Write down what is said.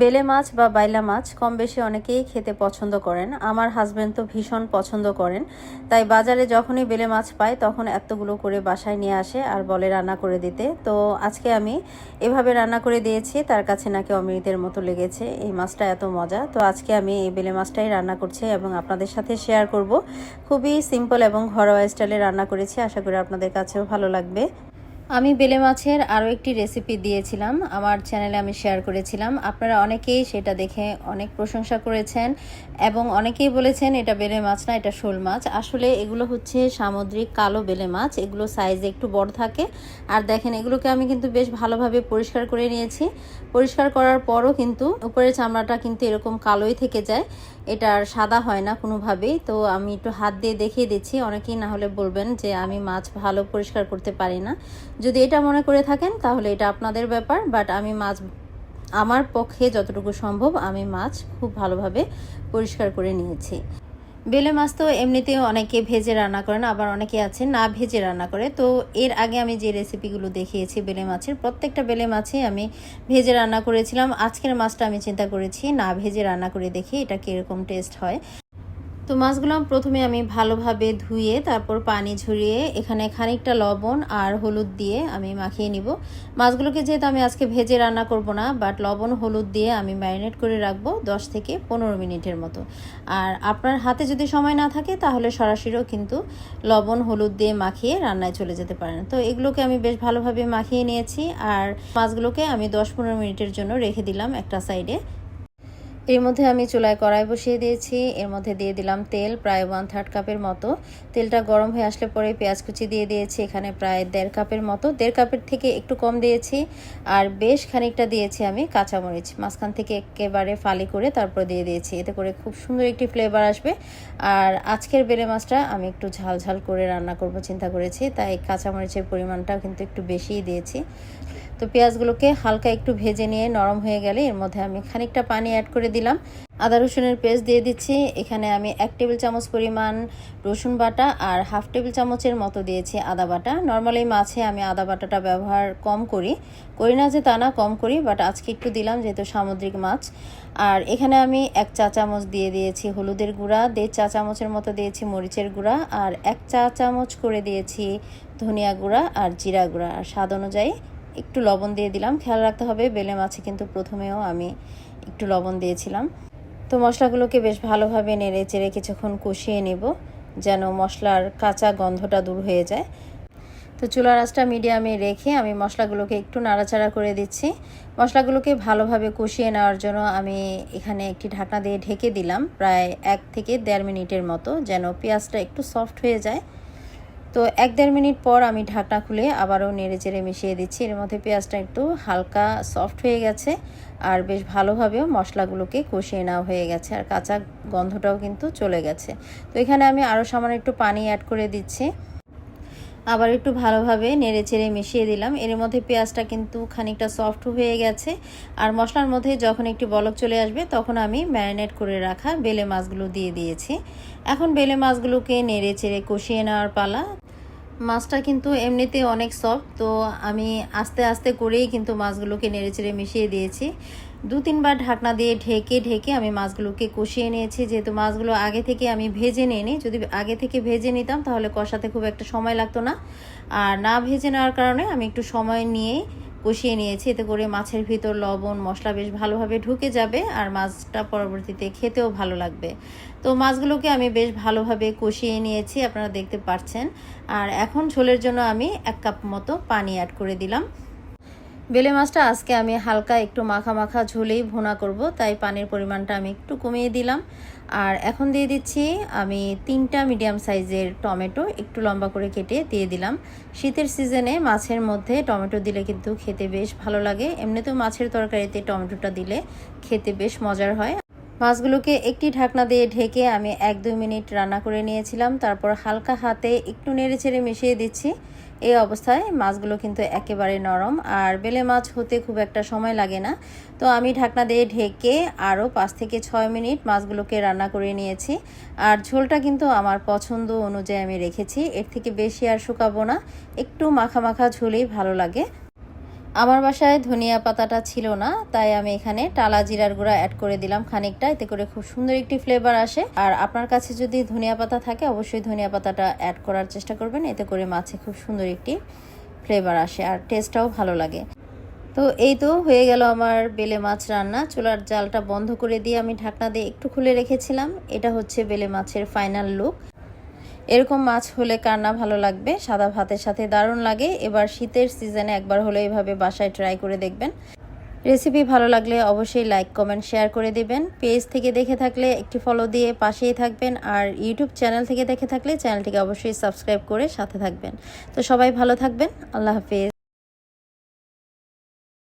বেলে মাছ বা বাইলা মাছ কম বেশি অনেকেই খেতে পছন্দ করেন। আমার হাজব্যান্ড তো ভীষণ পছন্দ করেন, তাই বাজারে যখনই বেলে মাছ পায় তখন এতগুলো করে বাসায় নিয়ে আসে আর বলে রান্না করে দিতে। তো আজকে আমি এভাবে রান্না করে দিয়েছি, তার কাছে নাকি অমৃতের মতো লেগেছে, এই মাছটা এত মজা। তো আজকে আমি এই বেলে মাছটাই রান্না করছি এবং আপনাদের সাথে শেয়ার করব। খুবই সিম্পল এবং ঘরোয়া স্টাইলে রান্না করেছি, আশা করি আপনাদের কাছেও ভালো লাগবে। আমি বেলে মাছের আরও একটি রেসিপি দিয়েছিলাম, আমার চ্যানেলে আমি শেয়ার করেছিলাম। আপনারা অনেকেই সেটা দেখে অনেক প্রশংসা করেছেন এবং অনেকেই বলেছেন এটা বেলে মাছ না, এটা শোল মাছ। আসলে এগুলো হচ্ছে সামুদ্রিক কালো বেলে মাছ, এগুলো সাইজে একটু বড় থাকে। আর দেখেন এগুলোকে আমি কিন্তু বেশ ভালোভাবে পরিষ্কার করে নিয়েছি। পরিষ্কার করার পরও কিন্তু উপরের চামড়াটা কিন্তু এরকম কালোই থেকে যায়, এটা আর সাদা হয় না কোনোভাবেই। তো আমি একটু হাত দিয়ে দেখিয়ে দিচ্ছি, অনেকেই না হলে বলবেন যে আমি মাছ ভালো পরিষ্কার করতে পারি না। যদি এটা মনে করে থাকেন তাহলে এটা আপনাদের ব্যাপার, বাট আমি মাছ আমার পক্ষে যতটুকু সম্ভব আমি মাছ খুব ভালোভাবে পরিষ্কার করে নিয়েছি। বেলে মাছ তো এমনিতেও অনেকে ভেজে রান্না করেন, আবার অনেকে আছে না ভেজে রান্না করে। তো এর আগে আমি যে রেসিপিগুলো দেখিয়েছি বেলে মাছের, প্রত্যেকটা বেলে মাছই আমি ভেজে রান্না করেছিলাম। আজকের মাছটা আমি চিন্তা করেছি না ভেজে রান্না করে দেখি এটা কীরকম টেস্ট হয়। তো মাছগুলো প্রথমে আমি ভালোভাবে ধুয়ে তারপর পানি ঝরিয়ে এখানে খানিকটা লবণ আর হলুদ দিয়ে আমি মাখিয়ে নিব। মাছগুলোকে যেহেতু আমি আজকে ভেজে রান্না করব না, বাট লবণ হলুদ দিয়ে আমি ম্যারিনেট করে রাখবো 10 থেকে 15 মিনিটের মতো। আর আপনার হাতে যদি সময় না থাকে তাহলে সরাসরিও কিন্তু লবণ হলুদ দিয়ে মাখিয়ে রান্নায় চলে যেতে পারেন। তো এগুলোকে আমি বেশ ভালোভাবে মাখিয়ে নিয়েছি আর মাছগুলোকে আমি 10-15 মিনিটের জন্য রেখে দিলাম একটা সাইডে। এর মধ্যে আমি চুলায় কড়াই বসিয়ে দিয়েছি, এর মধ্যে দিয়ে দিলাম তেল প্রায় 1/3 কাপের মতো। তেলটা গরম হয়ে আসলে পরে পেঁয়াজ কুচি দিয়ে দিয়েছি, এখানে প্রায় 1.5 কাপের মতো, 1.5 কাপের থেকে একটু কম দিয়েছি। আর বেশ খানিকটা দিয়েছি আমি কাঁচামরিচ, মাঝখান থেকে একেবারে ফালি করে তারপর দিয়ে দিয়েছি, এতে করে খুব সুন্দর একটি ফ্লেভার আসবে। আর আজকের বেলে মাছটা আমি একটু ঝাল ঝাল করে রান্না করব চিন্তা করেছি, তাই কাঁচামরিচের পরিমাণটাও কিন্তু একটু বেশিই দিয়েছি। তো পেঁয়াজগুলোকে হালকা একটু ভেজে নিয়ে নরম হয়ে গেলে এর মধ্যে আমি খানিকটা পানি অ্যাড করে দিলাম। আদা রসুনের পেস্ট দিয়ে দিচ্ছি, এখানে আমি 1 টেবিল চামচ পরিমাণ রসুন বাটা আর 1/2 টেবিল চামচের মতো দিয়েছি আদা বাটা। নর্মালি মাছে আমি আদা বাটাটা ব্যবহার কম করি না যে তা না, কম করি, বাট আজকে একটু দিলাম যেহেতু সামুদ্রিক মাছ। আর এখানে আমি 1 চা চামচ দিয়ে দিয়েছি হলুদের গুঁড়া, 1.5 চা চামচের মতো দিয়েছি মরিচের গুঁড়া, আর 1 চা চামচ করে দিয়েছি ধনিয়া গুঁড়া আর জিরা গুঁড়া, আর স্বাদ অনুযায়ী একটু লবণ দিয়ে দিলাম। খেয়াল রাখতে হবে বেলে মাছে কিন্তু প্রথমেও আমি একটু লবণ দিয়েছিলাম। তো মশলাগুলোকে বেশ ভালোভাবে নেড়ে চেড়ে কিছুক্ষণ কষিয়ে নেব যেন মশলার কাঁচা গন্ধটা দূর হয়ে যায়। তো চুলার আঁচটা মিডিয়ামে রেখে আমি মশলাগুলোকে একটু নাড়াচাড়া করে দিচ্ছি। মশলাগুলোকে ভালোভাবে কষিয়ে নেওয়ার জন্য আমি এখানে একটি ঢাকনা দিয়ে ঢেকে দিলাম প্রায় 1 থেকে 1.5 মিনিটের মতো, যেন পেঁয়াজটা একটু সফট হয়ে যায়। তো 1-1.5 মিনিট পর আমি ঢাকনা খুলে আবারও নেড়ে চেড়ে মিশিয়ে দিচ্ছি। এর মধ্যে পেঁয়াজটা একটু হালকা সফট হয়ে গেছে আর বেশ ভালোভাবেও মশলাগুলোকে কষিয়ে নেওয়া হয়ে গেছে আর কাঁচা গন্ধটাও কিন্তু চলে গেছে। তো এখানে আমি আরও সামান্য একটু পানি অ্যাড করে দিচ্ছি, আবার একটু ভালোভাবে নেড়ে চেড়ে মিশিয়ে দিলাম। এর মধ্যে পেঁয়াজটা কিন্তু খানিকটা সফট হয়ে গেছে আর মশলার মধ্যে যখন একটি বলক চলে আসবে তখন আমি ম্যারিনেট করে রাখা বেলে মাছগুলো দিয়ে দিয়েছি। এখন বেলে মাছগুলোকে নেড়ে চেড়ে কষিয়ে নেওয়ার পালা। মাছটা কিন্তু এমনিতে অনেক সফট, তো আমি আস্তে আস্তে করেই কিন্তু মাছগুলোকে নেড়েচেড়ে মিশিয়ে দিয়েছি। 2-3 বার ঢাকনা দিয়ে ঢেকে ঢেকে আমি মাছগুলোকে কষিয়ে নিয়েছি, যেহেতু মাছগুলো আগে থেকে আমি ভেজে নিইনি। যদি আগে থেকে ভেজে নিতাম তাহলে কষাতে খুব একটা সময় লাগতো না, আর না ভেজে নেওয়ার কারণে আমি একটু সময় নিয়ে কষিয়ে নিয়েছি, এতে করে মাছের ভিতর লবণ মশলা বেশ ভালোভাবে ঢুকে যাবে আর মাছটা পরবর্তীতে খেতেও ভালো লাগবে। তো মাছগুলোকে আমি বেশ ভালোভাবে কষিয়ে নিয়েছি, আপনারা দেখতে পাচ্ছেন। আর এখন ঝোলের জন্য আমি 1 কাপ মতো পানি অ্যাড করে দিলাম। বেলে মাছটা আজকে আমি হালকা একটু মাখা মাখা ঝোলেই ভুনা করব, তাই পানির পরিমাণটা আমি একটু কমিয়ে দিলাম। আর এখন দিয়ে দিচ্ছি আমি 3টা মিডিয়াম সাইজের টমেটো একটু লম্বা করে কেটে দিয়ে দিলাম। শীতের সিজনে মাছের মধ্যে টমেটো দিলে কিন্তু খেতে বেশ ভালো লাগে, এমনিতেও মাছের তরকারিতে টমেটোটা দিলে খেতে বেশ মজার হয়। মাছগুলোকে একটি ঢাকনা দিয়ে ঢেকে আমি 1-2 মিনিট রান্না করে নিয়েছিলাম, তারপর হালকা হাতে একটু নেড়ে চেড়ে মিশিয়ে দিচ্ছি। এই অবস্থায় মাছগুলো কিন্তু একেবারে নরম আর বেলে মাছ হতে খুব একটা সময় লাগে না। তো আমি ঢাকনা দিয়ে ঢেকে আরও 5 থেকে 6 মিনিট মাছগুলোকে রান্না করে নিয়েছি। আর ঝোলটা কিন্তু আমার পছন্দ অনুযায়ী আমি রেখেছি, এর থেকে বেশি আর শুকাবো না, একটু মাখা মাখা ঝোলেই ভালো লাগে। আমার বাসায় ধনিয়া পাতাটা ছিল না, তাই আমি এখানে টালা জিরার গুঁড়া অ্যাড করে দিলাম খানিকটা, এতে করে খুব সুন্দর একটি ফ্লেভার আসে। আর আপনার কাছে যদি ধনিয়া পাতা থাকে অবশ্যই ধনিয়া পাতাটা অ্যাড করার চেষ্টা করবেন, এতে করে মাছে খুব সুন্দর একটি ফ্লেভার আসে আর টেস্টটাও ভালো লাগে। তো এই তো হয়ে গেল আমার বেলে মাছ রান্না। চুলার জালটা বন্ধ করে দিয়ে আমি ঢাকনা দিয়ে একটু খুলে রেখেছিলাম। এটা হচ্ছে বেলে মাছের ফাইনাল লুক। এরকম মাছ হলে কার না ভালো লাগবে, সাদা ভাতের সাথে দারুণ লাগে। এবার শীতের সিজনে একবার হলে এইভাবে বাসায় ট্রাই করে দেখবেন। রেসিপি ভালো লাগলে অবশ্যই লাইক কমেন্ট শেয়ার করে দিবেন। পেজ থেকে দেখে থাকলে একটি ফলো দিয়ে পাশেই থাকবেন, আর ইউটিউব চ্যানেল থেকে দেখে থাকলে চ্যানেলটিকে অবশ্যই সাবস্ক্রাইব করে সাথে থাকবেন। তো সবাই ভালো থাকবেন, আল্লাহ হাফেজ।